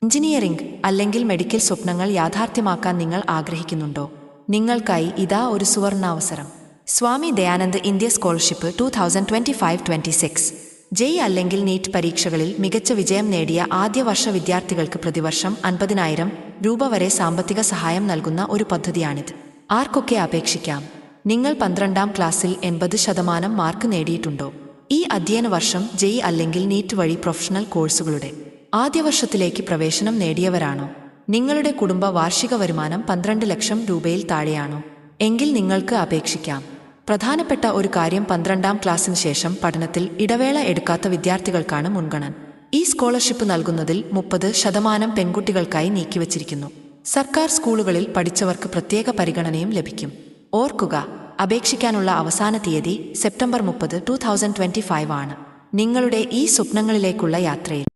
Engineering അല്ലെങ്കിൽ medical സ്വപ്നങ്ങൾ യാഥാർത്ഥ്യമാക്കാൻ നിങ്ങൾ ആഗ്രഹിക്കുന്നുണ്ടോ? നിങ്ങൾക്കായി ഇതാ ഒരു സുവർണാവസരം. സ്വാമി ദയാനന്ദ് ഇന്ത്യ സ്കോളർഷിപ്പ് 2025-26 ജെഇ അല്ലെങ്കിൽ നീറ്റ് പരീക്ഷകളിൽ മികച്ച വിജയം നേടിയ ആദ്യ വർഷ വിദ്യാർത്ഥികൾക്ക് പ്രതിവർഷം 50,000 രൂപ വരെ സാമ്പത്തിക സഹായം നൽകുന്ന ഒരു പദ്ധതിയാണിത്. ആർക്കൊക്കെ അപേക്ഷിക്കാം? നിങ്ങൾ 12ാം ക്ലാസ്സിൽ 80% മാർക്ക് നേടിയിട്ടുണ്ടോ? ഈ അധ്യയന വർഷം ജെഇ അല്ലെങ്കിൽ നീറ്റ് വഴി പ്രൊഫഷണൽ കോഴ്സുകളുടെ ആദ്യ വർഷത്തിലേക്ക് പ്രവേശനം നേടിയവരാണോ? നിങ്ങളുടെ കുടുംബ വാർഷിക വരുമാനം 12 ലക്ഷം രൂപയിൽ താഴെയാണോ? എങ്കിൽ നിങ്ങൾക്ക് അപേക്ഷിക്കാം. പ്രധാനപ്പെട്ട ഒരു കാര്യം, 12ാം ക്ലാസ്സിന് ശേഷം പഠനത്തിൽ ഇടവേള എടുക്കാത്ത വിദ്യാർത്ഥികൾക്കാണ് മുൻഗണന. ഈ സ്കോളർഷിപ്പ് നൽകുന്നതിൽ 30% പെൺകുട്ടികൾക്കായി നീക്കിവച്ചിരിക്കുന്നു. സർക്കാർ സ്കൂളുകളിൽ പഠിച്ചവർക്ക് പ്രത്യേക പരിഗണനയും ലഭിക്കും. ഓർക്കുക, അപേക്ഷിക്കാനുള്ള അവസാന തീയതി സെപ്റ്റംബർ 30, 2025 ആണ്. നിങ്ങളുടെ ഈ സ്വപ്നങ്ങളിലേക്കുള്ള യാത്രയിൽ